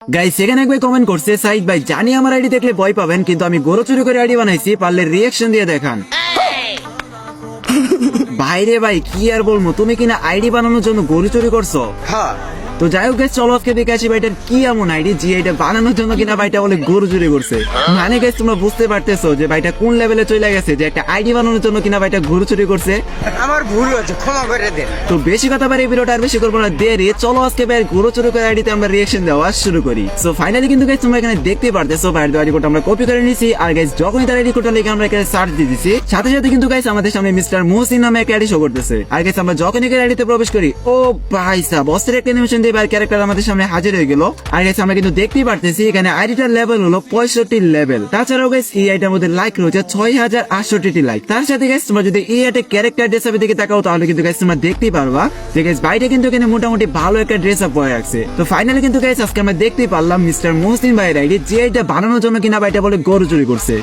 Guys সেখানে একবার comment করছে সাইদ ভাই জানি আমার আইডি দেখলে ভয় পাবেন কিন্তু আমি গরু চুরি করে আইডি বানাইছি পারলে রিয়াকশন দিয়ে দেখান। ভাইরে ভাই কি আর বলবো তুমি কিনা আইডি বানানোর জন্য গরু চুরি করছো। তো যাই হোক গাইস চলো আজকে দেখে আসি ভাইটার কি এমন আইডি যে এটা বানানোর জন্য কিনা ভাইটা বলে গরু চুরি করছে। মানে গাইস তোমরা বুঝতে পারতেছো যে ভাইটা কোন লেভেলে চলে গেছে যে একটা আইডি বানানোর জন্য কিনা ভাইটা গরু চুরি করছে। আমার ভুল হচ্ছে, ক্ষমা করে দেন। তো বেশি কথা বাড়ি ভিডিওটা আর বেশি করবো না দেরি, চলো আজকে ভাই গরু চুরি করে আইডিতে আমরা রিয়াকশন দেওয়া শুরু করি। সো ফাইনালি কিন্তু গাইস তোমরা এখানে দেখতে পারতেছো ভাইয়ের আইডি কোড আমরা কপি করে নিয়েছি আর গাইস যখনই তার আইডি কোডটা লিখে আমরা এখানে সার্চ দিয়ে দিছি সাথে সাথে কিন্তু গাইস আমাদের সামনে মিস্টার মুহসিন নামে একটা আইডি শো করতেছে। আর গাইস আমরা যখনই এখানে আইডিতে প্রবেশ করি ও ভাই সাহেব বসের একটা অ্যানিমেশন দিয়ে ভাই ক্যারেক্টার আমাদের সামনে হাজির হয়ে গেল। আর গাইস আমরা কিন্তু দেখতেই পারতেছি এখানে আইডিটার লেভেল হলো 65 লেভেল। তাছাড়াও গাইস এই আইডিটার মধ্যে লাইক রয়েছে 6068 লাইক। তার সাথে গাইস তোমরা যদি এই আইডির ক্যারেক্টার ড্রেস আপের দিকে তাকাও তাহলে কিন্তু গাইস তোমরা দেখতেই পারবা যে গাইস বাইরে কিন্তু এখানে মোটামুটি ভালো একটা ড্রেস আপ পরে রাখছে। তো ফাইনালি কিন্তু গাইস আজকে আমরা দেখতেই পারলাম মিস্টার মুহসিন ভাইয়ের আইডি যে এটা বানানোর জন্য কিনা ভাইটা বলে গরু চুরি করছে।